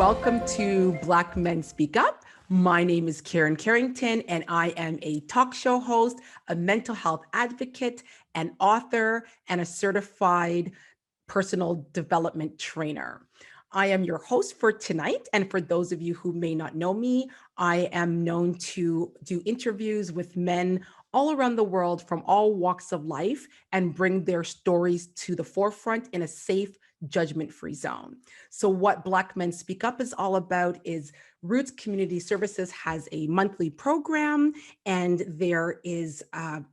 welcome to Black Men Speak Up. My name is Carrington, and I am a talk show host, a mental health advocate, an author, and a certified personal development trainer. I am your host for tonight. And for those of you who may not know me, I am known to do interviews with men all around the world from all walks of life and bring their stories to the forefront in a safe, judgment-free zone. So what Black Men Speak Up is all about is Roots Community Services has a monthly program, and there is a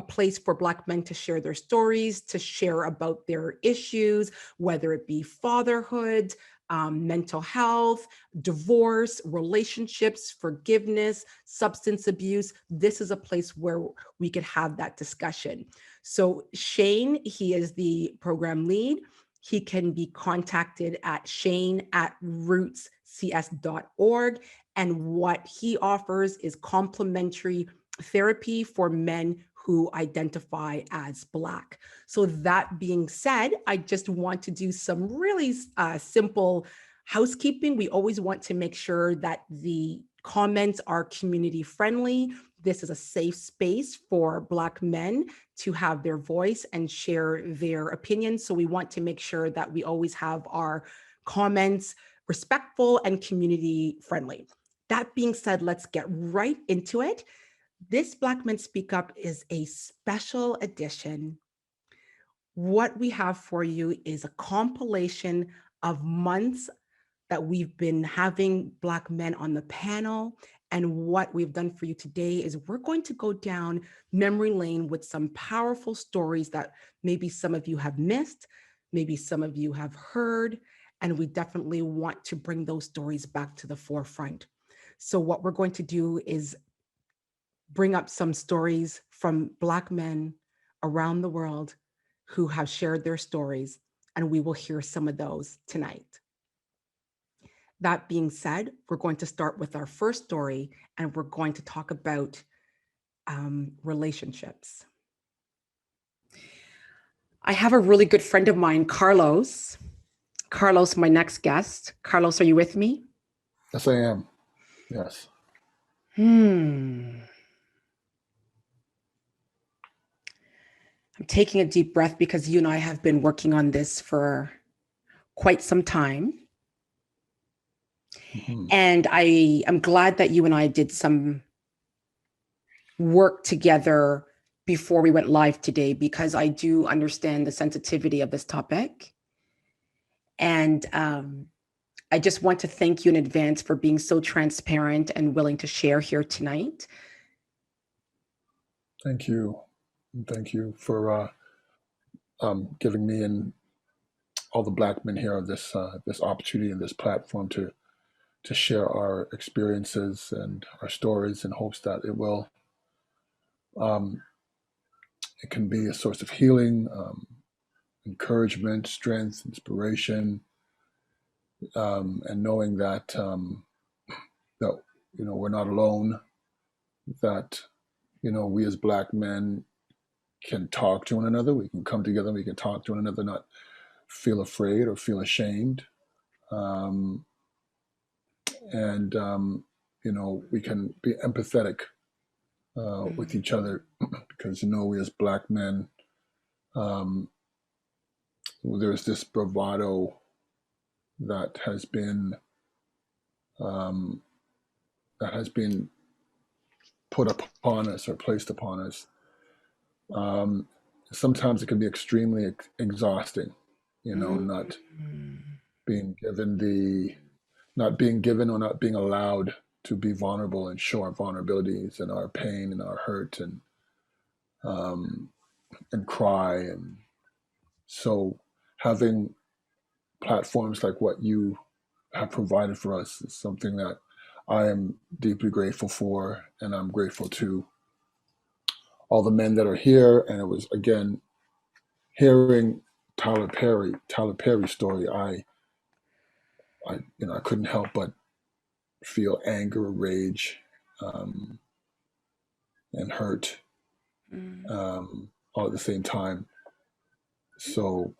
place for Black men to share their stories, to share about their issues, whether it be fatherhood, mental health, divorce, relationships, forgiveness, substance abuse. This is a place where we could have that discussion. So Shane, he is the program lead. He can be contacted at shane@rootscs.org. And what he offers is complimentary therapy for men who identify as Black. So that being said, I just want to do some really simple housekeeping. We always want to make sure that the comments are community friendly. This is a safe space for Black men to have their voice and share their opinions. So we want to make sure that we always have our comments respectful and community friendly. That being said, let's get right into it. This Black Men Speak Up is a special edition. What we have for you is a compilation of months that we've been having Black men on the panel. And what we've done for you today is we're going to go down memory lane with some powerful stories that maybe some of you have missed, maybe some of you have heard, and we definitely want to bring those stories back to the forefront. So what we're going to do is bring up some stories from Black men around the world who have shared their stories, and we will hear some of those tonight. That being said, we're going to start with our first story, and we're going to talk about relationships. I have a really good friend of mine, Carlos. Carlos, my next guest. Carlos, are you with me? Yes, I am. Yes. I'm taking a deep breath because you and I have been working on this for quite some time. Mm-hmm. And I am glad that you and I did some work together before we went live today, because I do understand the sensitivity of this topic. And I just want to thank you in advance for being so transparent and willing to share here tonight. Thank you. Thank you for giving me and all the Black men here this opportunity and this platform to share our experiences and our stories in hopes that it can be a source of healing, encouragement, strength, inspiration, and knowing that that we're not alone, that we as Black men can talk to one another, we can come together, we can talk to one another, not feel afraid or feel ashamed, and we can be empathetic with each other, because we as Black men, there's this bravado that has been put upon us or placed upon us. Sometimes it can be extremely exhausting, not being given or not being allowed to be vulnerable and show our vulnerabilities and our pain and our hurt and cry. And so having platforms like what you have provided for us is something that I am deeply grateful for, and I'm grateful to all the men that are here. And it was, again, hearing Tyler Perry's story, I couldn't help but feel anger, rage, and hurt all at the same time. So,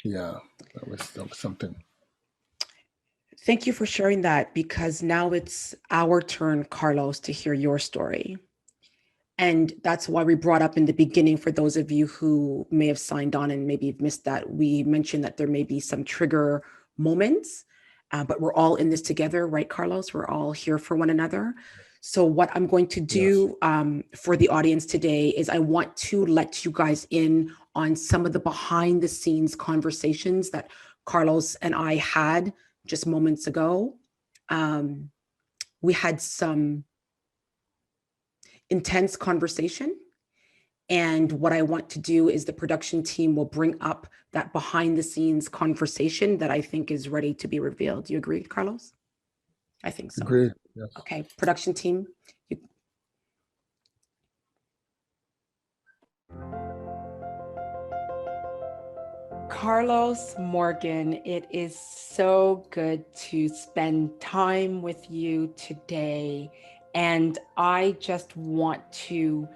yeah, that was something. Thank you for sharing that, because now it's our turn, Carlos, to hear your story. And that's why we brought up in the beginning, for those of you who may have signed on and maybe missed that, we mentioned that there may be some trigger moments, but we're all in this together, right, Carlos? We're all here for one another. So what I'm going to Yes. do for the audience today is I want to let you guys in on some of the behind the scenes conversations that Carlos and I had just moments ago. We had some intense conversation. And what I want to do is the production team will bring up that behind the scenes conversation that I think is ready to be revealed. Do you agree, Carlos? I think so. Agreed. Yes. Okay, production team. Carlos Morgan, it is so good to spend time with you today. And I just want to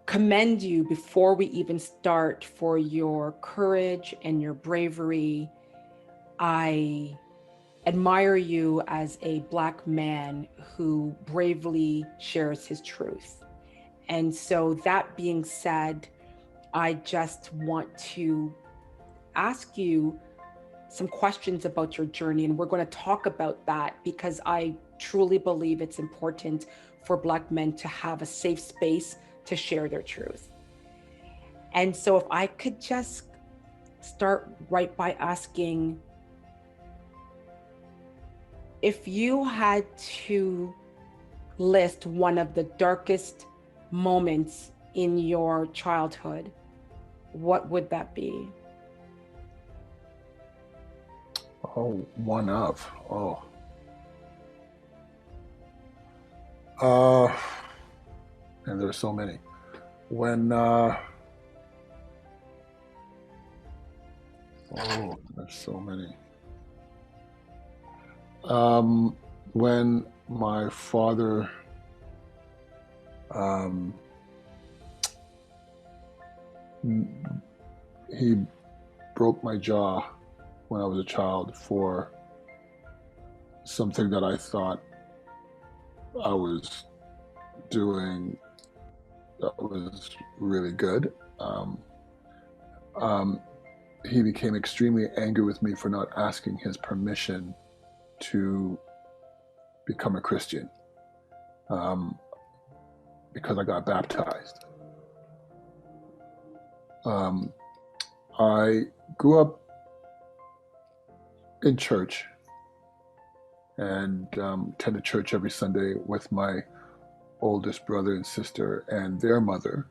commend you before we even start for your courage and your bravery. I admire you as a Black man who bravely shares his truth. And so, that being said, I just want to ask you some questions about your journey. And we're going to talk about that because I truly believe it's important for Black men to have a safe space to share their truth. And so, if I could just start right by asking, if you had to list one of the darkest moments in your childhood, what would that be? Oh, one of. Oh. And there's so many. When there's so many. When my father he broke my jaw when I was a child for something that I thought I was doing that was really good. He became extremely angry with me for not asking his permission to become a Christian because I got baptized. I grew up in church and attended church every Sunday with my oldest brother and sister and their mother.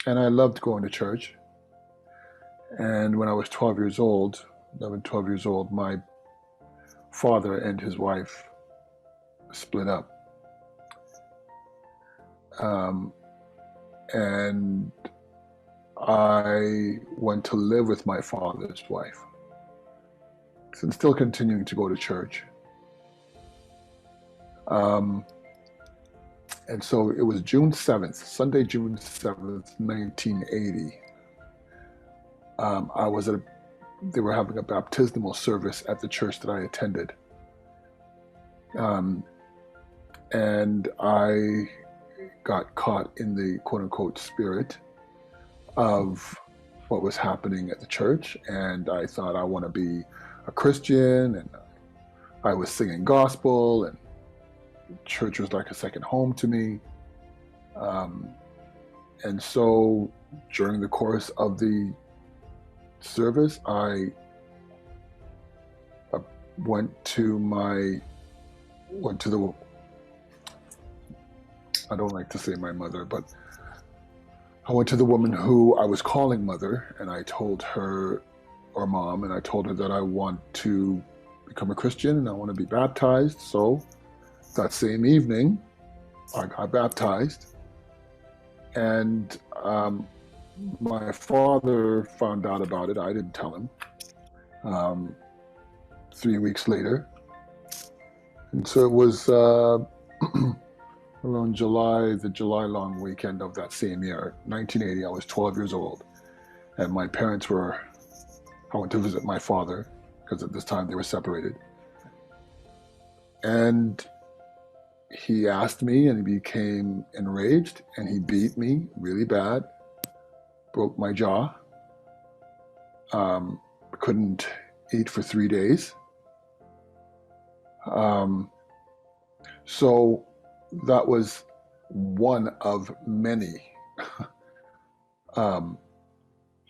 And I loved going to church. And when I was 12 years old, 11, 12 years old, my father and his wife split up. And I went to live with my father's wife. And still continuing to go to church. And so it was June 7th, Sunday, June 7th, 1980. They were having a baptismal service at the church that I attended. And I got caught in the quote unquote spirit of what was happening at the church. And I thought I want to be a Christian, and I was singing gospel, and church was like a second home to me. And so during the course of the service, I went to the, I don't like to say my mother, but I went to the woman who I was calling mother, and I told her, or mom, and I told her that I want to become a Christian and I want to be baptized. So that same evening, I got baptized. And my father found out about it. I didn't tell him. 3 weeks later. And so it was around the July long weekend of that same year, 1980. I was 12 years old. And my parents I went to visit my father because at this time they were separated. And he asked me, and he became enraged, and he beat me really bad, broke my jaw, couldn't eat for 3 days. So that was one of many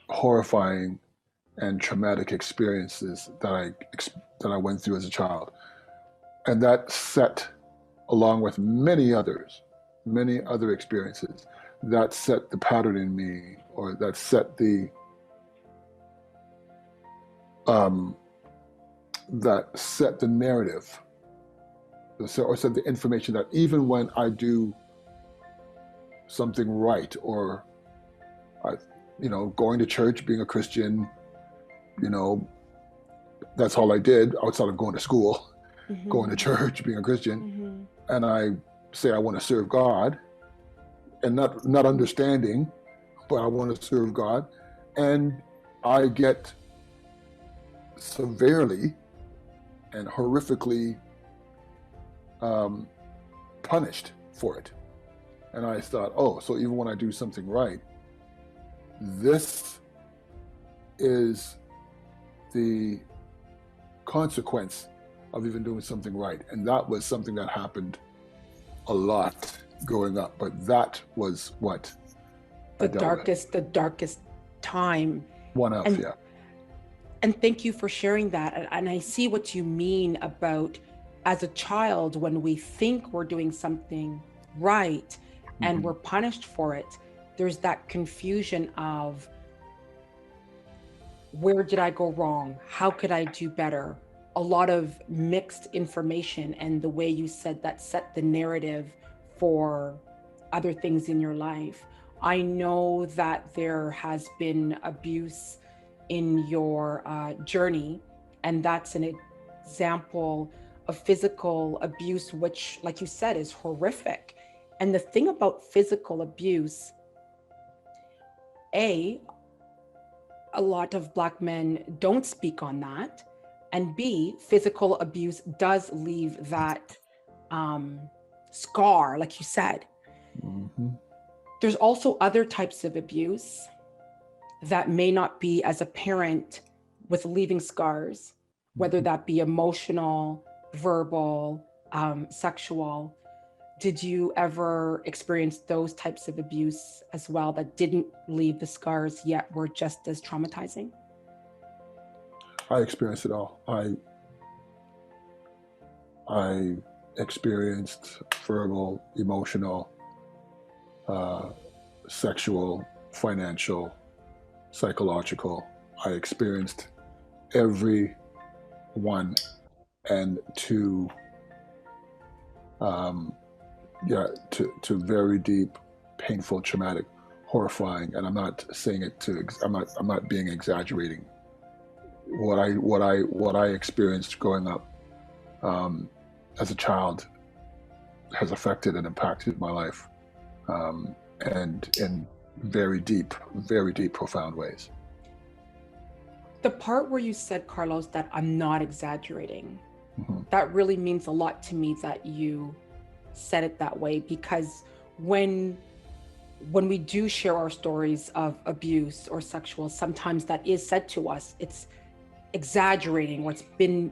horrifying and traumatic experiences that I went through as a child. And that set, along with many other experiences, that set the pattern in me, or that set the narrative, or set the information that even when I do something right, or going to church, being a Christian, that's all I did outside of going to school, going to church, being a Christian, and I say I want to serve God, and not understanding, but I want to serve God, and I get severely and horrifically punished for it. And I thought, oh, so even when I do something right, this is the consequence of even doing something right. And that was something that happened a lot growing up, but that was what the darkest time. Yeah. And thank you for sharing that. And I see what you mean about, as a child, when we think we're doing something right and we're punished for it, there's that confusion of, where did I go wrong? How could I do better? A lot of mixed information, and the way you said that set the narrative for other things in your life. I know that there has been abuse in your journey, and that's an example of physical abuse, which, like you said, is horrific. And the thing about physical abuse, a lot of Black men don't speak on that, and B, physical abuse does leave that scar, like you said. There's also other types of abuse that may not be as apparent with leaving scars, whether that be emotional, verbal, sexual. Did you ever experience those types of abuse as well that didn't leave the scars yet were just as traumatizing? I experienced it all. I experienced verbal, emotional, sexual, financial, psychological. I experienced every one, and to very deep, painful, traumatic, horrifying. And I'm not saying it I'm not being exaggerating. What I experienced growing up as a child has affected and impacted my life, and in very deep, profound ways. The part where you said, Carlos, that I'm not exaggerating, that really means a lot to me that you said it that way, because when we do share our stories of abuse or sexual, sometimes that is said to us, it's exaggerating, or it's been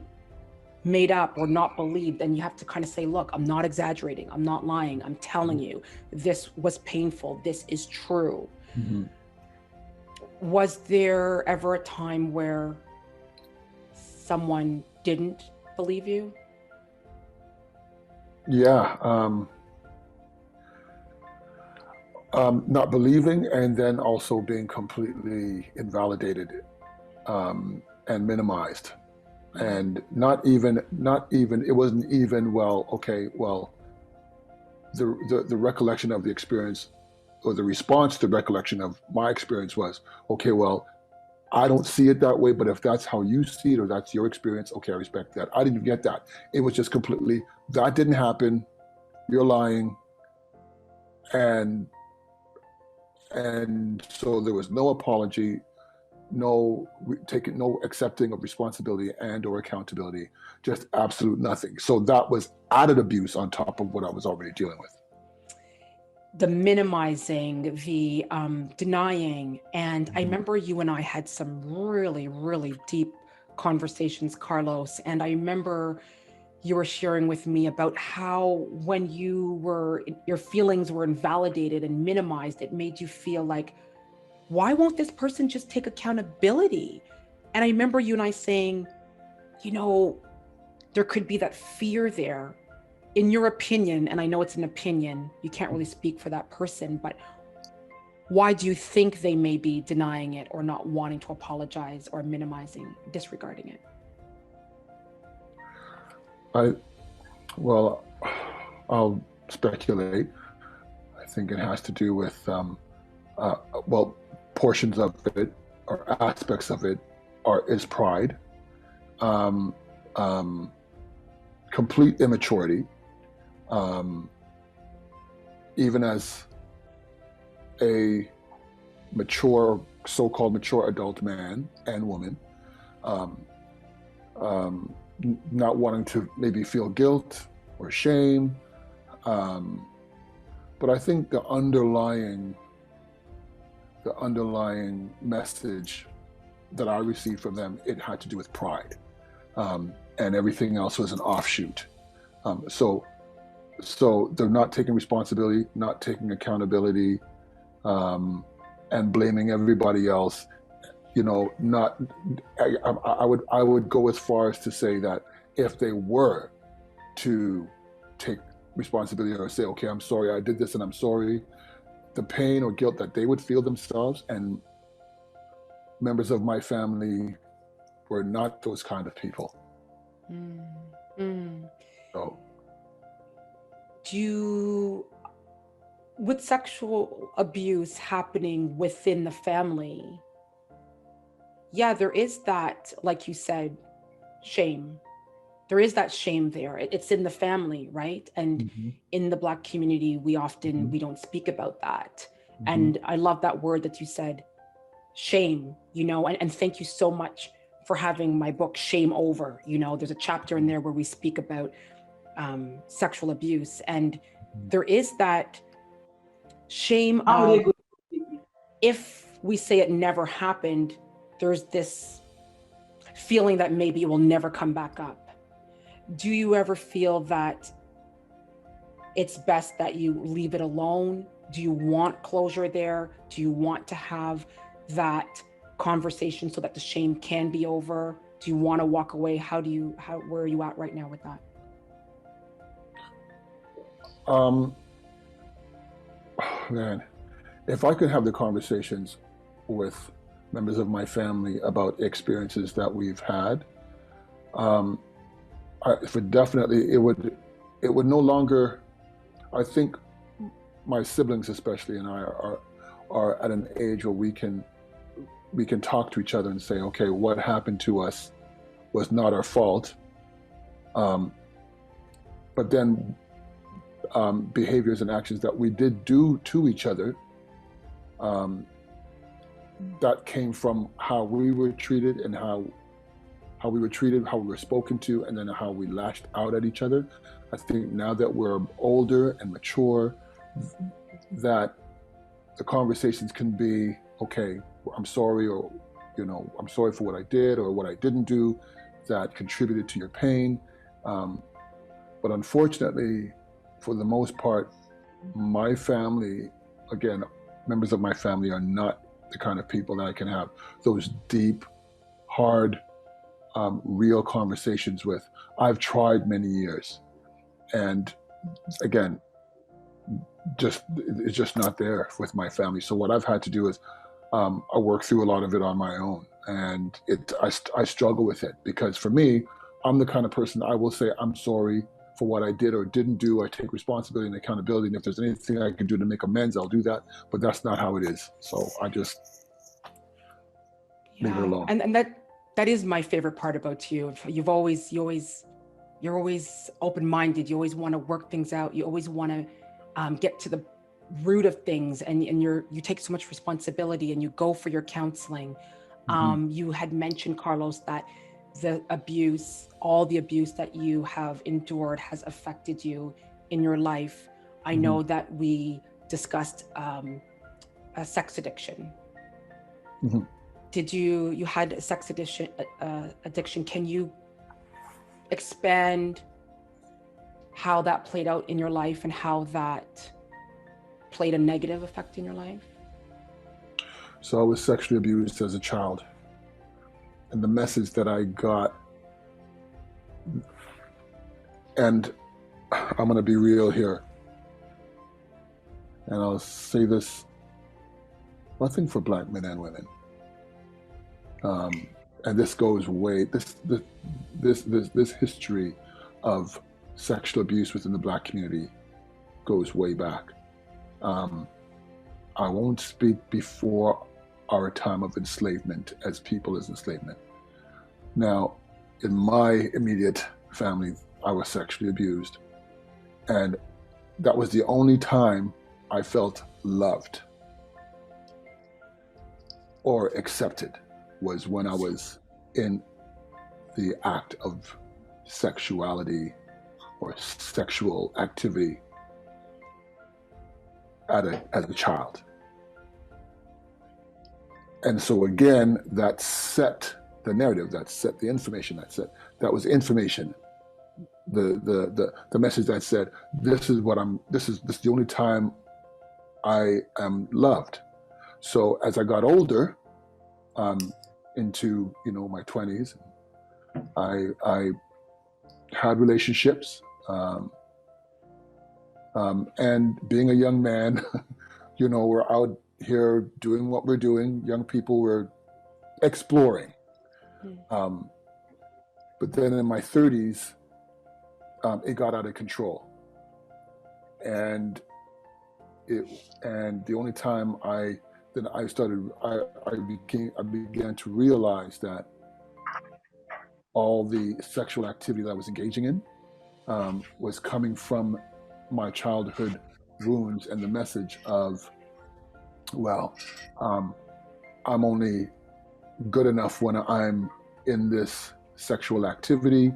made up or not believed. And you have to kind of say, look, I'm not exaggerating, I'm not lying, I'm telling you, this was painful, this is true. Was there ever a time where someone didn't believe you? Yeah. Not believing, and then also being completely invalidated and minimized. And not even, it wasn't even, the recollection of the experience, or the response to the recollection of my experience was, okay, well, I don't see it that way, but if that's how you see it, or that's your experience, okay, I respect that. I didn't get that. It was just completely, that didn't happen, you're lying. And so there was no apology, taking no accepting of responsibility and or accountability, just absolute nothing. So that was added abuse on top of what I was already dealing with. The minimizing, the denying. And I remember you and I had some really, really deep conversations, Carlos. And I remember you were sharing with me about how when your feelings were invalidated and minimized, it made you feel like, why won't this person just take accountability? And I remember you and I saying, there could be that fear there. In your opinion, and I know it's an opinion, you can't really speak for that person, but why do you think they may be denying it or not wanting to apologize or minimizing, disregarding it? I'll speculate. I think it has to do with, portions of it or aspects of it is pride, complete immaturity, even as a so-called mature adult man and woman, not wanting to maybe feel guilt or shame. But I think the underlying message that I received from them, it had to do with pride. And everything else was an offshoot. So they're not taking responsibility, not taking accountability, and blaming everybody else. I would go as far as to say that if they were to take responsibility or say, okay, I'm sorry, I did this and I'm sorry, the pain or guilt that they would feel themselves and members of my family were not those kind of people. So, with sexual abuse happening within the family, there is that, like you said, shame. There is that shame there. It's in the family, right? And in the Black community, we don't speak about that. And I love that word that you said, shame, and thank you so much for having my book, Shame Over. There's a chapter in there where we speak about sexual abuse. And there is that shame of, if we say it never happened, there's this feeling that maybe it will never come back up. Do you ever feel that it's best that you leave it alone? Do you want closure there? Do you want to have that conversation so that the shame can be over? Do you want to walk away? Where are you at right now with that? Man, if I could have the conversations with members of my family about experiences that we've had, it would no longer, I think my siblings especially and I are at an age where we can talk to each other and say, okay, what happened to us was not our fault. But then behaviors and actions that we did do to each other, that came from how we were treated and how we were treated, how we were spoken to, and then how we lashed out at each other. I think now that we're older and mature, that the conversations can be, okay, I'm sorry, or, I'm sorry for what I did or what I didn't do that contributed to your pain. But unfortunately, for the most part, my family, again, members of my family are not the kind of people that I can have those deep, hard, real conversations with. I've tried many years, and again, it's just not there with my family. So what I've had to do is I work through a lot of it on my own, and I struggle with it, because for me, I'm the kind of person, I will say I'm sorry for what I did or didn't do. I take responsibility and accountability, and if there's anything I can do to make amends, I'll do that. But that's not how it is. So I just leave it alone. And that is my favorite part about you. You're always open-minded. You always want to work things out. You always want to get to the root of things, and you take so much responsibility, and you go for your counseling. Mhm. You had mentioned, Carlos, that the abuse, all the abuse that you have endured has affected you in your life. I Mhm. know that we discussed a sex addiction. Mhm. You had a sex addiction. Can you expand how that played out in your life and how that played a negative effect in your life? So I was sexually abused as a child, and the message that I got, and I'm going to be real here, and I'll say this, I think for Black men and women, um, and this goes way this history of sexual abuse within the Black community goes way back. Um, I won't speak before our time of enslavement as people as enslavement. Now, in my immediate family, I was sexually abused, and that was the only time I felt loved or accepted, was when I was in the act of sexuality or sexual activity as a child. And so again, that set the narrative, that set the information, that was information. The message that said, this is the only time I am loved. So as I got older, into my 20s, I had relationships, and being a young man, we're out here doing what we're doing. Young people were exploring. Mm. But then in my 30s, it got out of control, and the only time I began to realize that all the sexual activity that I was engaging in was coming from my childhood wounds and the message of, well, I'm only good enough when I'm in this sexual activity.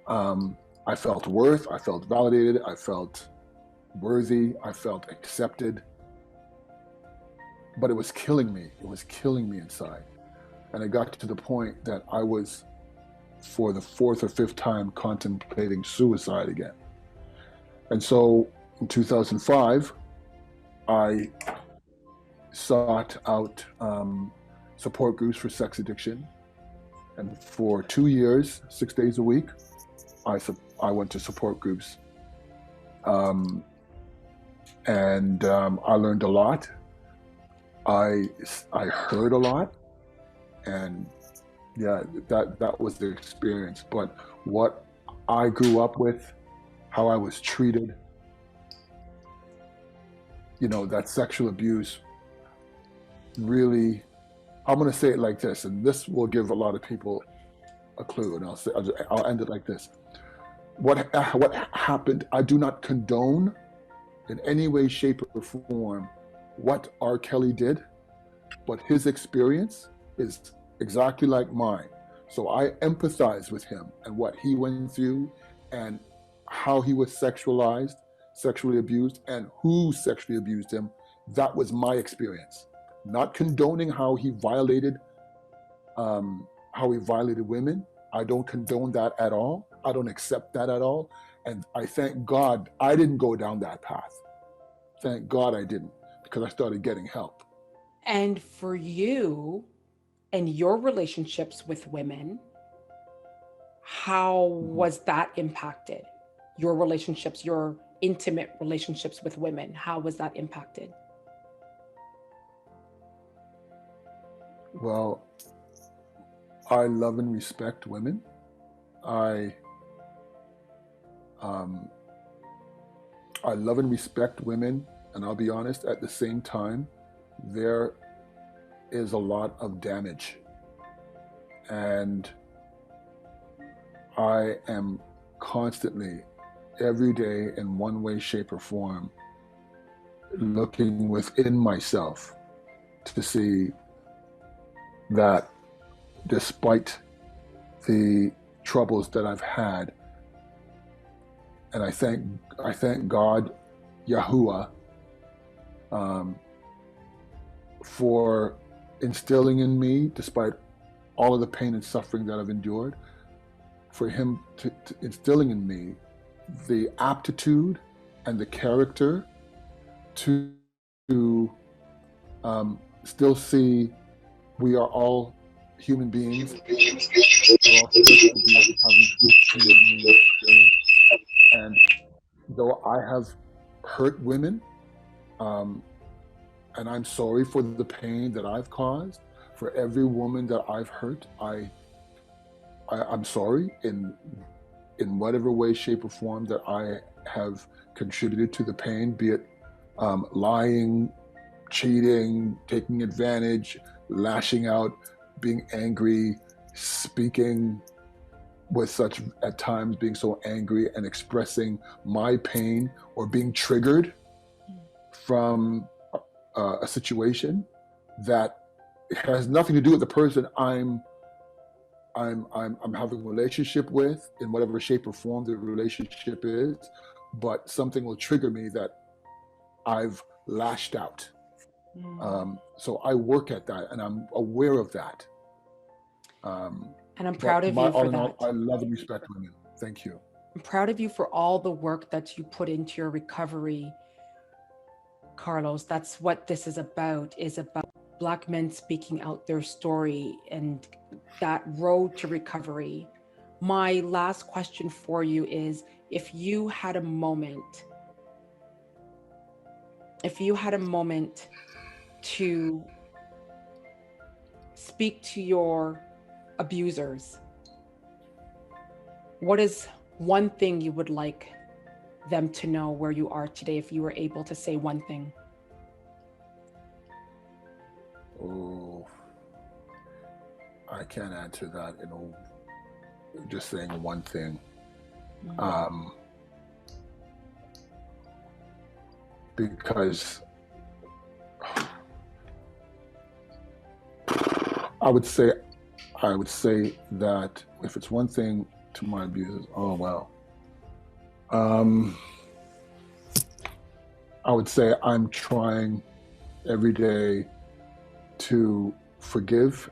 I felt worth, I felt validated, I felt worthy, I felt accepted, but it was killing me. It was killing me inside. And it got to the point that I was, for the fourth or fifth time, contemplating suicide again. And so in 2005, I sought out support groups for sex addiction. And for 2 years, 6 days a week, I went to support groups. And I learned a lot. I heard a lot. And yeah, that was the experience. But what I grew up with, how I was treated, that sexual abuse really, I'm going to say it like this, and this will give a lot of people a clue, and I'll end it like this. What happened, I do not condone in any way, shape, or form what R. Kelly did, but his experience is exactly like mine. So I empathize with him and what he went through and how he was sexualized, sexually abused, and who sexually abused him. That was my experience. Not condoning how he violated women. I don't condone that at all. I don't accept that at all. And I thank God I didn't go down that path. Thank God I didn't, because I started getting help. And for you and your relationships with women, how Mhm. was that impacted? Your relationships, your intimate relationships with women, how was that impacted? Well, I love and respect women. I um, I love and respect women, and I'll be honest. At the same time, there is a lot of damage, and I am constantly, every day, in one way, shape, or form, looking within myself to see that despite the troubles that I've had. And I thank God, Yahuwah, for instilling in me, despite all of the pain and suffering that I've endured, for him to instilling in me the aptitude and the character to still see we are all human beings. We're all spiritual beings having human experience. And though I have hurt women, and I'm sorry for the pain that I've caused, for every woman that I've hurt, I'm sorry in whatever way, shape, or form that I have contributed to the pain, be it lying, cheating, taking advantage, lashing out, being angry, speaking with such, at times being so angry and expressing my pain, or being triggered from a situation that has nothing to do with the person I'm having a relationship with, in whatever shape or form the relationship is, but something will trigger me that I've lashed out. So I work at that, and I'm aware of that. And I'm proud of you for that. I love and respect women. Thank you. I'm proud of you for all the work that you put into your recovery, Carlos. That's what this is about Black men speaking out their story and that road to recovery. My last question for you is, if you had a moment to speak to your abusers, what is one thing you would like them to know where you are today, if you were able to say one thing? Oh, I can't answer that, just saying one thing. Because I would say that if it's one thing to my abusers, I would say I'm trying every day to forgive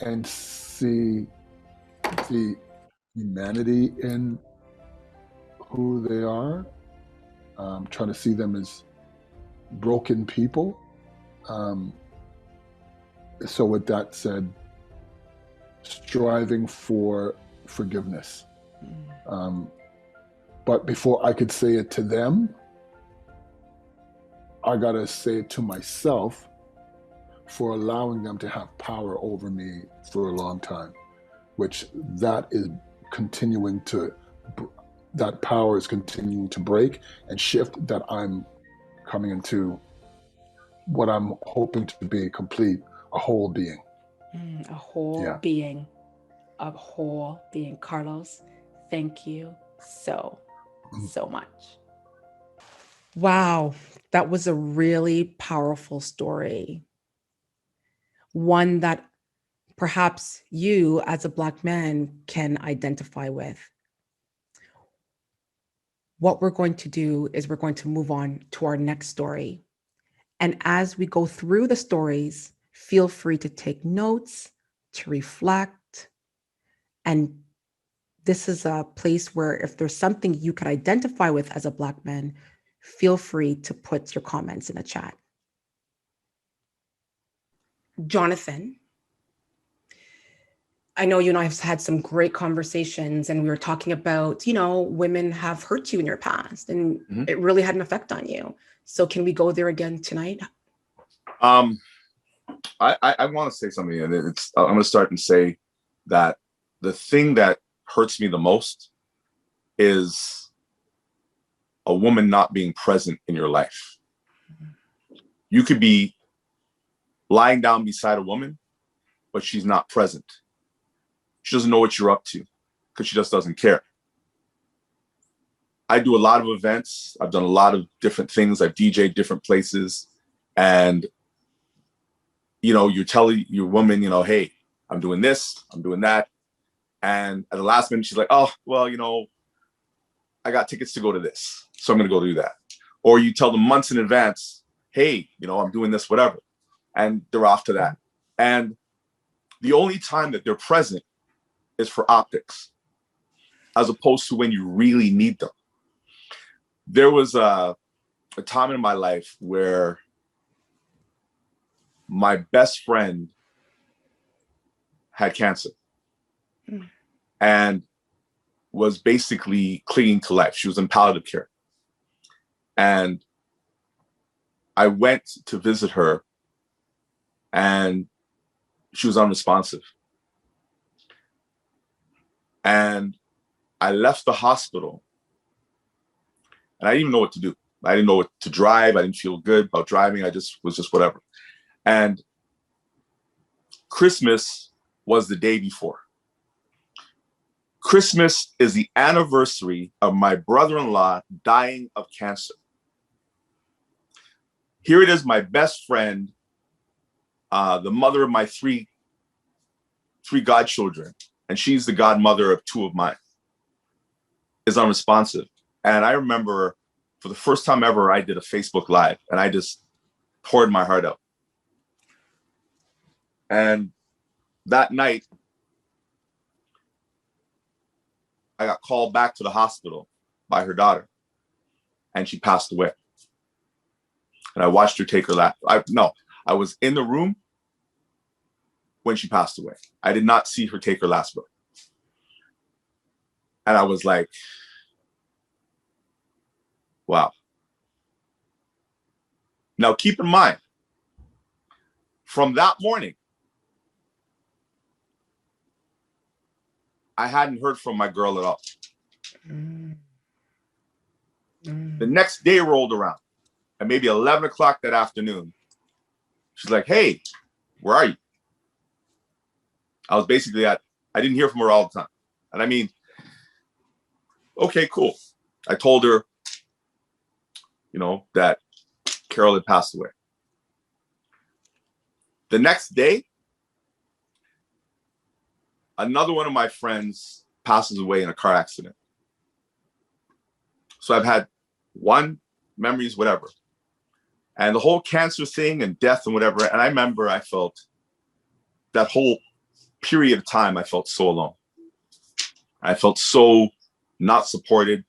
and see the humanity in who they are. Trying to see them as broken people. So with that said, striving for forgiveness. But before I could say it to them, I gotta say it to myself for allowing them to have power over me for a long time, which that power is continuing to break and shift, that I'm coming into what I'm hoping to be complete, a whole being. A whole being. Carlos, thank you so much. Wow, that was a really powerful story. One that perhaps you as a Black man can identify with. What we're going to do is we're going to move on to our next story. And as we go through the stories, feel free to take notes, to reflect. And this is a place where if there's something you could identify with as a Black man, feel free to put your comments in the chat. Jonathan, I know you and I have had some great conversations, and we were talking about, women have hurt you in your past, and it really had an effect on you. So can we go there again tonight? I want to say something, and I'm going to start and say that the thing that hurts me the most is a woman not being present in your life. You could be lying down beside a woman, but she's not present. She doesn't know what you're up to because she just doesn't care. I do a lot of events. I've done a lot of different things. I've DJed different places. And, you're telling your woman, hey, I'm doing this, I'm doing that. And at the last minute, she's like, oh, well, you know, I got tickets to go to this, so I'm going to go do that. Or you tell them months in advance, hey, you know, I'm doing this, whatever. And they're off to that. And the only time that they're present is for optics, as opposed to when you really need them. There was a time in my life where my best friend had cancer and was basically clinging to life. She was in palliative care. And I went to visit her and she was unresponsive. And I left the hospital and I didn't even know what to do. I didn't know what to drive. I didn't feel good about driving. I just was just whatever. And Christmas was the day before. Christmas is the anniversary of my brother-in-law dying of cancer. Here it is, my best friend, the mother of my three godchildren, and she's the godmother of two of mine, is unresponsive. And I remember for the first time ever, I did a Facebook Live and I just poured my heart out. And that night, I got called back to the hospital by her daughter and she passed away. And I watched her take her last. I was in the room when she passed away. I did not see her take her last breath. And I was like, wow. Now keep in mind, from that morning, I hadn't heard from my girl at all. The next day rolled around, and maybe 11 o'clock that afternoon, she's like, hey, where are you? I was basically I didn't hear from her all the time. And I mean, okay, cool. I told her, you know, that Carol had passed away. The next day, another one of my friends passes away in a car accident. So I've had one, memories, whatever. And the whole cancer thing and death and whatever. And I remember I felt that whole period of time, I felt so alone. I felt so not supported.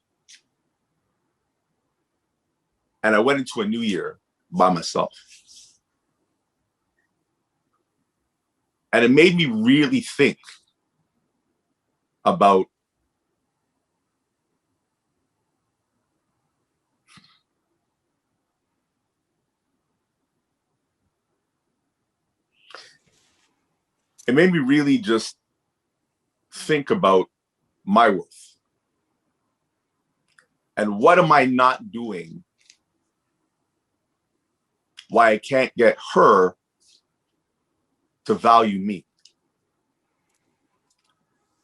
And I went into a new year by myself. And it made me really think about it made me really just think about my worth. And what am I not doing? Why I can't get her to value me?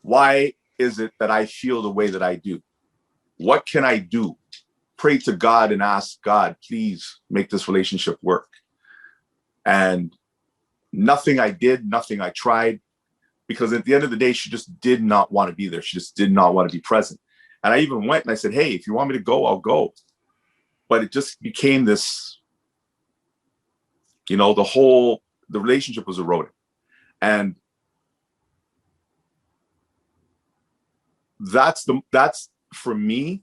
Why is it that I feel the way that I do? What can I do? Pray to God and ask God, please make this relationship work. And nothing I did, nothing I tried, because at the end of the day, she just did not want to be there. She just did not want to be present. And I even went and I said, hey, if you want me to go, I'll go. But it just became this, you know, the relationship was eroding. And that's for me,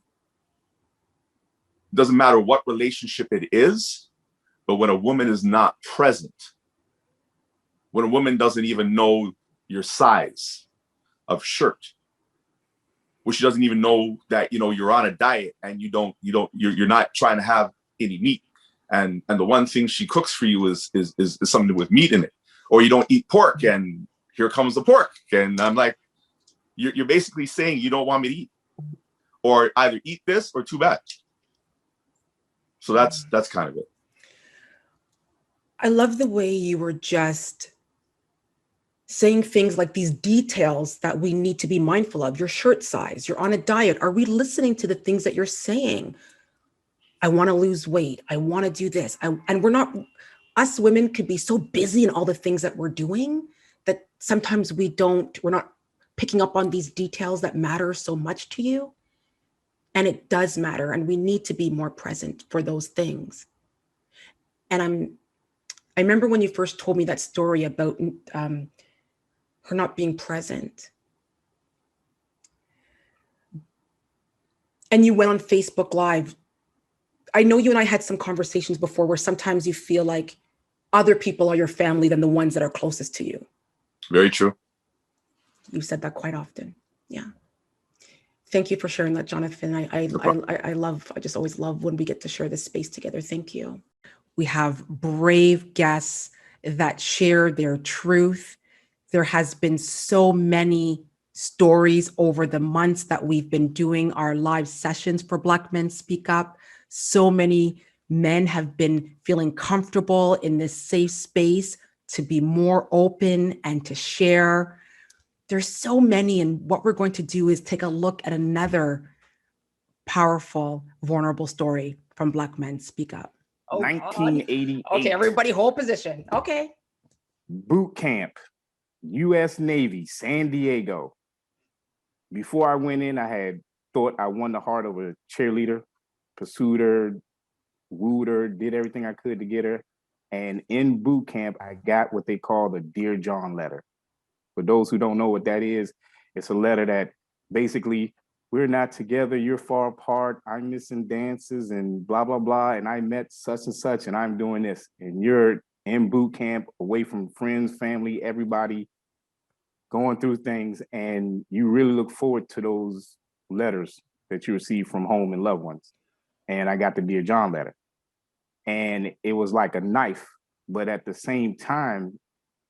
doesn't matter what relationship it is, but when a woman is not present, when a woman doesn't even know your size of shirt, when she doesn't even know that, you know, you're on a diet and you're not trying to have any meat. And the one thing she cooks for you is something with meat in it, or you don't eat pork and here comes the pork. And I'm like, you're basically saying you don't want me to eat, or either eat this or too bad. So that's kind of it. I love the way you were just saying things like these details that we need to be mindful of. Your shirt size, you're on a diet. Are we listening to the things that you're saying? I want to lose weight. I want to do this. And we're not, us women could be so busy in all the things that we're doing that sometimes we're not picking up on these details that matter so much to you. And it does matter. And we need to be more present for those things. And I remember when you first told me that story about her not being present. And you went on Facebook Live. I know you and I had some conversations before where sometimes you feel like other people are your family than the ones that are closest to you. Very true. You said that quite often. Yeah. Thank you for sharing that, Jonathan. I just always love when we get to share this space together. Thank you. We have brave guests that share their truth. There has been so many stories over the months that we've been doing our live sessions for Black Men Speak Up. So many men have been feeling comfortable in this safe space to be more open and to share. There's so many, and what we're going to do is take a look at another powerful, vulnerable story from Black Men Speak Up. 1988. Okay, everybody hold position. Okay. Boot camp, U.S. Navy, San Diego. Before I went in, I had thought I won the heart of a cheerleader, pursued her, wooed her, did everything I could to get her. And in boot camp, I got what they call the Dear John letter. For those who don't know what that is, it's a letter that basically, we're not together, you're far apart, I'm missing dances and blah, blah, blah. And I met such and such, and I'm doing this. And you're in boot camp, away from friends, family, everybody, going through things. And you really look forward to those letters that you receive from home and loved ones. And I got the Dear John letter. And it was like a knife, but at the same time,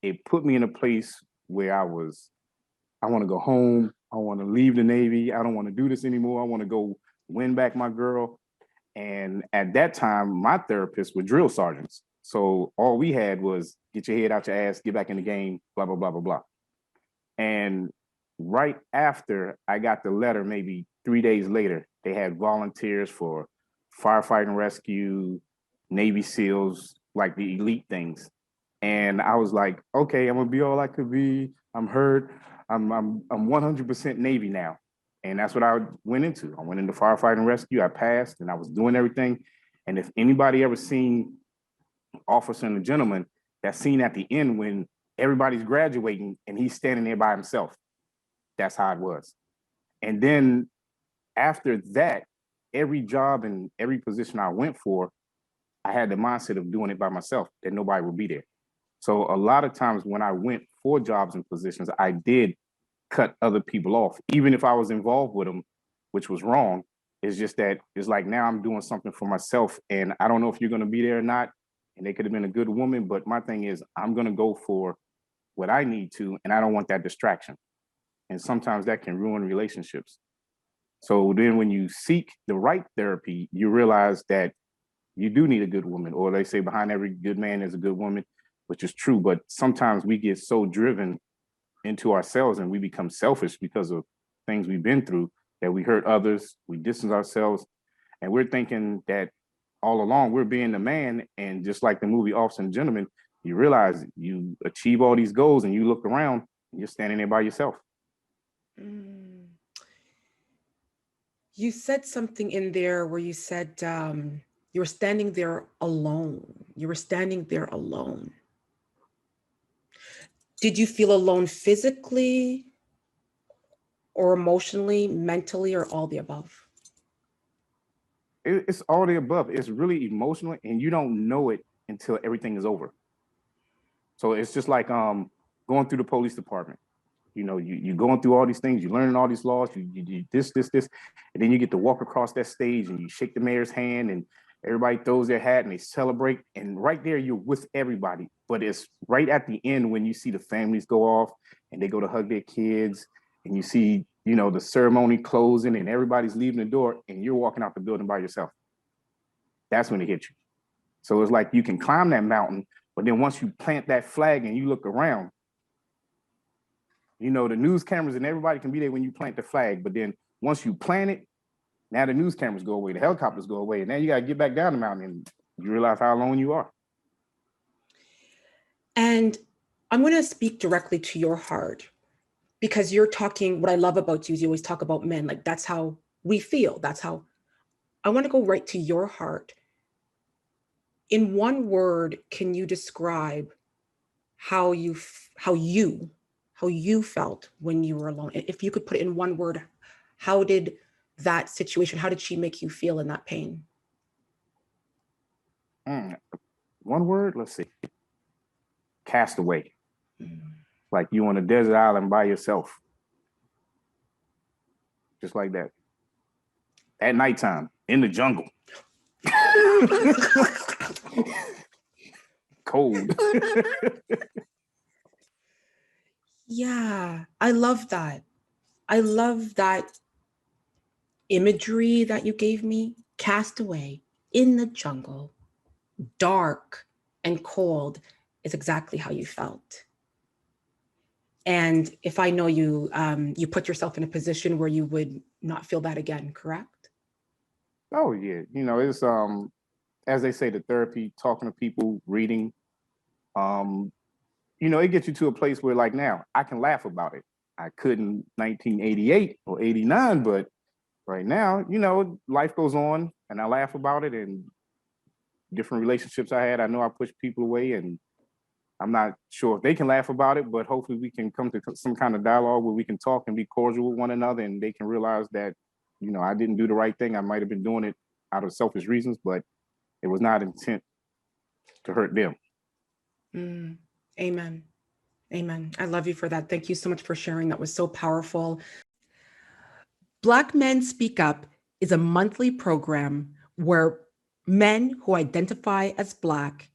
it put me in a place where I want to go home. I want to leave the Navy. I don't want to do this anymore. I want to go win back my girl. And at that time, my therapists were drill sergeants. So all we had was get your head out your ass, get back in the game, blah, blah, blah, blah, blah. And right after I got the letter, maybe 3 days later, they had volunteers for firefighting rescue, Navy SEALs, like the elite things. And I was like, okay, I'm gonna be all I could be. I'm hurt. I'm 100% Navy now. And that's what I went into. I went into firefighting rescue. I passed and I was doing everything. And if anybody ever seen Officer and the Gentleman, that scene at the end when everybody's graduating and he's standing there by himself, that's how it was. And then after that, every job and every position I went for, I had the mindset of doing it by myself, that nobody would be there. So a lot of times when I went for jobs and positions, I did cut other people off, even if I was involved with them, which was wrong. It's just that it's like now I'm doing something for myself and I don't know if you're going to be there or not. And they could have been a good woman, but my thing is I'm going to go for what I need to, and I don't want that distraction. And sometimes that can ruin relationships. So then when you seek the right therapy, you realize that you do need a good woman, or they say behind every good man is a good woman, which is true. But sometimes we get so driven into ourselves and we become selfish because of things we've been through that we hurt others, we distance ourselves, and we're thinking that all along we're being the man. And just like the movie Officer and Gentleman, you realize you achieve all these goals and you look around and you're standing there by yourself. You said something in there where you said you were standing there alone. You were standing there alone. Did you feel alone physically or emotionally, mentally, or all the above? It's all the above. It's really emotional, and you don't know it until everything is over. So it's just like going through the police department. You know, you're going through all these things, you're learning all these laws, you this, and then you get to walk across that stage and you shake the mayor's hand and everybody throws their hat and they celebrate. And right there, you're with everybody. But it's right at the end when you see the families go off and they go to hug their kids and you see, you know, the ceremony closing and everybody's leaving the door and you're walking out the building by yourself. That's when it hits you. So it's like you can climb that mountain, but then once you plant that flag and you look around, you know, the news cameras and everybody can be there when you plant the flag. But then once you plant it, now the news cameras go away, the helicopters go away, and now you got to get back down the mountain and you realize how alone you are. And I'm going to speak directly to your heart, because you're talking, what I love about you is you always talk about men, like that's how we feel. That's how I want to go right to your heart. In one word, can you describe how you felt when you were alone? If you could put it in one word, how did that situation, how did she make you feel in that pain? One word, let's see. Castaway. Mm. Like you on a desert island by yourself. Just like that. At nighttime, in the jungle. Cold. Yeah, I love that. I love that imagery that you gave me. Castaway in the jungle, dark and cold, is exactly how you felt. And if I know you, you put yourself in a position where you would not feel that again, correct? Oh yeah. It's as they say, the therapy, talking to people, reading, it gets you to a place where like now I can laugh about it. I couldn't 1988 or 89, but right now, life goes on and I laugh about it, and different relationships I had, I know I pushed people away, and I'm not sure if they can laugh about it, but hopefully we can come to some kind of dialogue where we can talk and be cordial with one another, and they can realize that, I didn't do the right thing. I might have been doing it out of selfish reasons, but it was not intent to hurt them. Amen. Amen. I love you for that. Thank you so much for sharing. That was so powerful. Black Men Speak Up is a monthly program where men who identify as Black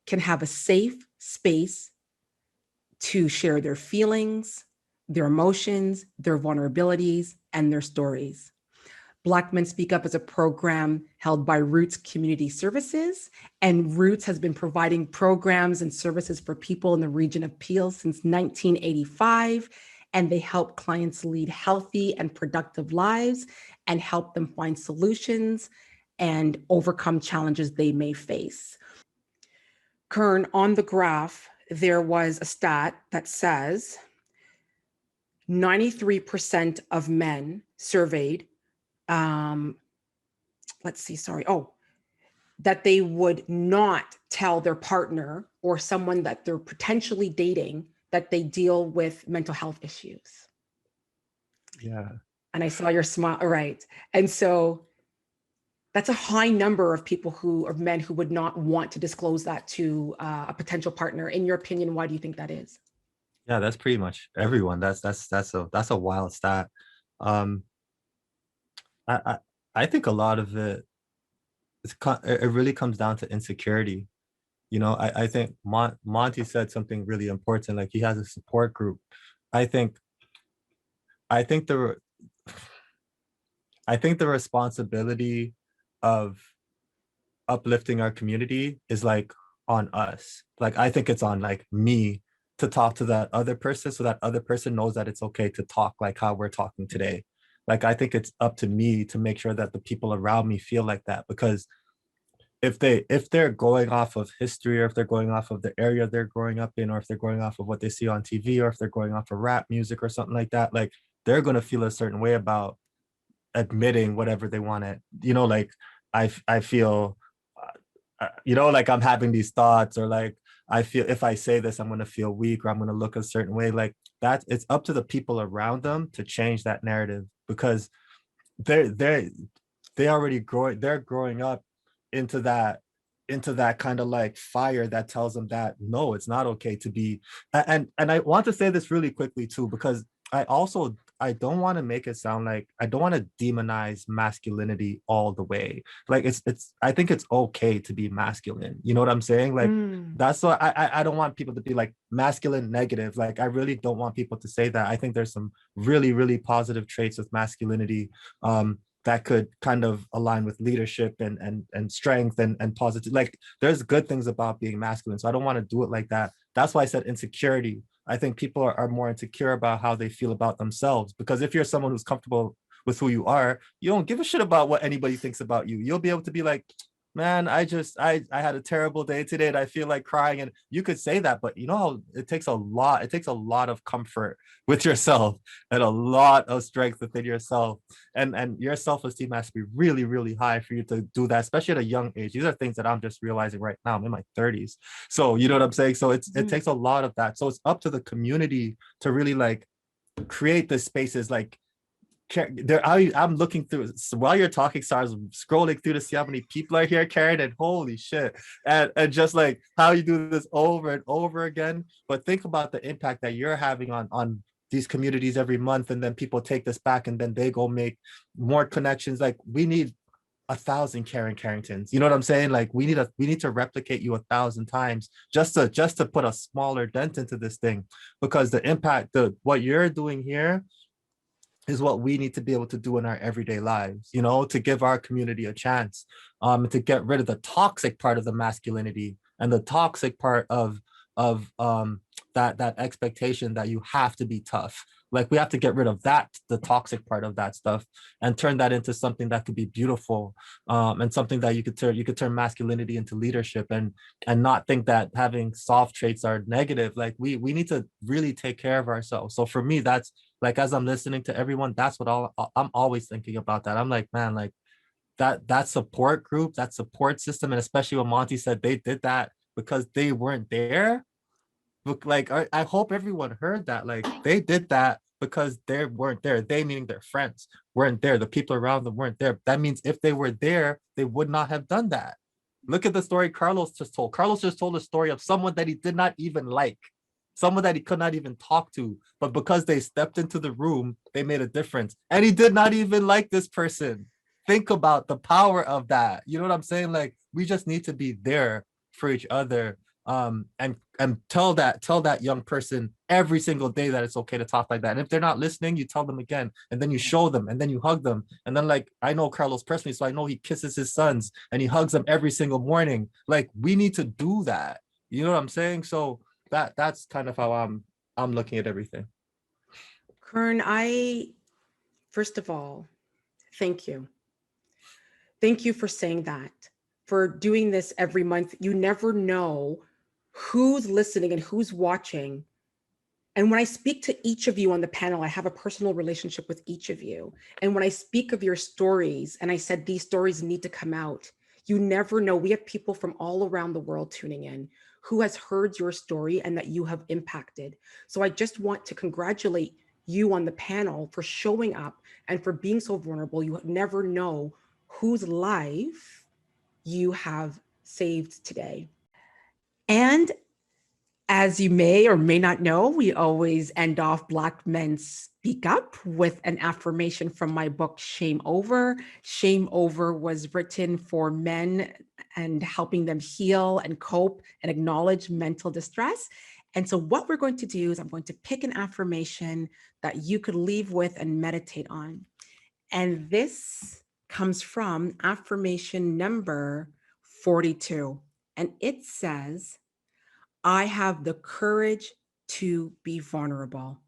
can have a safe space to share their feelings, their emotions, their vulnerabilities, and their stories. Black Men Speak Up is a program held by Roots Community Services, and Roots has been providing programs and services for people in the region of Peel since 1985, and they help clients lead healthy and productive lives and help them find solutions and overcome challenges they may face. Kern, on the graph, there was a stat that says 93% of men surveyed, that they would not tell their partner or someone that they're potentially dating that they deal with mental health issues. Yeah. And I saw your smile, right? And so that's a high number of people of men who would not want to disclose that to a potential partner. In your opinion, why do you think that is? Yeah, that's pretty much everyone. That's a wild stat. Um, I I think a lot of it it really comes down to insecurity. I think Monty said something really important. Like he has a support group. I think I think the I think the responsibility of uplifting our community is like on us. Like I think it's on like me to talk to that other person so that other person knows that it's okay to talk like how we're talking today. Like I think it's up to me to make sure that the people around me feel like that, because if they're going off of history, or if they're going off of the area they're growing up in, or if they're going off of what they see on TV, or if they're going off of rap music or something like that, like they're going to feel a certain way about admitting whatever they want to, like I feel like I'm having these thoughts, or like I feel if I say this I'm going to feel weak, or I'm going to look a certain way. Like that, it's up to the people around them to change that narrative, because they already they're growing up into that kind of like fire that tells them that no, it's not okay to be. And I want to say this really quickly too, because I don't want to make it sound like, I don't want to demonize masculinity all the way. Like it's I think it's okay to be masculine. You know what I'm saying? Like that's what I don't want people to be like masculine negative. Like I really don't want people to say that. I think there's some really, really positive traits with masculinity that could kind of align with leadership and strength and positive. Like there's good things about being masculine. So I don't want to do it like that. That's why I said insecurity. I think people are more insecure about how they feel about themselves, because if you're someone who's comfortable with who you are, you don't give a shit about what anybody thinks about you. You'll be able to be like, man, I had a terrible day today and I feel like crying. And you could say that, but you know how it takes a lot of comfort with yourself and a lot of strength within yourself. And your self-esteem has to be really, really high for you to do that, especially at a young age. These are things that I'm just realizing right now. I'm in my 30s. So you know what I'm saying? So it takes a lot of that. So it's up to the community to really like create the spaces like there. I'm looking through, so while you're talking, so I was scrolling through to see how many people are here, Karen, and holy shit. And just like how you do this over and over again. But think about the impact that you're having on these communities every month, and then people take this back and then they go make more connections. Like we need 1,000 Carringtons. You know what I'm saying? Like we need to replicate you 1,000 times just to put a smaller dent into this thing, because the impact, what you're doing here is what we need to be able to do in our everyday lives, you know, to give our community a chance, to get rid of the toxic part of the masculinity and the toxic part of that expectation that you have to be tough. Like we have to get rid of that, the toxic part of that stuff, and turn that into something that could be beautiful, and something that you could turn masculinity into leadership, and not think that having soft traits are negative. Like we need to really take care of ourselves. So for me, that's like, as I'm listening to everyone, that's what I'm always thinking about. That I'm like, man, like that support group, that support system, and especially what Monty said, they did that because they weren't there. But like I hope everyone heard that. Like they did that because they weren't there. They, meaning their friends, weren't there. The people around them weren't there. That means if they were there, they would not have done that. Look at the story Carlos just told. Carlos just told a story of someone that he did not even like, someone that he could not even talk to, but because they stepped into the room, they made a difference. And he did not even like this person. Think about the power of that. You know what I'm saying? Like we just need to be there for each other, and tell that young person every single day that it's okay to talk like that. And if they're not listening, you tell them again, and then you show them, and then you hug them. And then, like, I know Carlos personally, so I know he kisses his sons and he hugs them every single morning. Like we need to do that. You know what I'm saying? So that's kind of how I'm looking at everything. Kern, first of all, thank you. Thank you for saying that, for doing this every month. You never know who's listening and who's watching. And when I speak to each of you on the panel, I have a personal relationship with each of you. And when I speak of your stories, and I said these stories need to come out, you never know. We have people from all around the world tuning in who has heard your story and that you have impacted. So I just want to congratulate you on the panel for showing up and for being so vulnerable. You never know whose life you have saved today. And as you may or may not know, we always end off Black Men Speak Up with an affirmation from my book, Shame Over. Shame Over was written for men and helping them heal and cope and acknowledge mental distress. And so what we're going to do is I'm going to pick an affirmation that you could leave with and meditate on. And this comes from affirmation number 42. And it says, I have the courage to be vulnerable.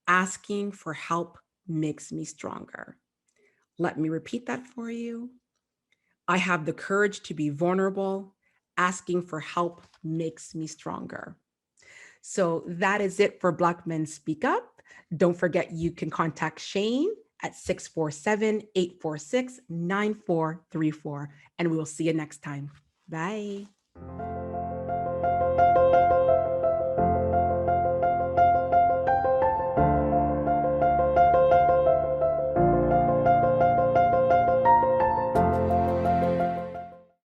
Asking for help makes me stronger. Let me repeat that for you. I have the courage to be vulnerable. Asking for help makes me stronger. So that is it for Black Men Speak Up. Don't forget, you can contact Shane at 647-846-9434. And we will see you next time. Bye.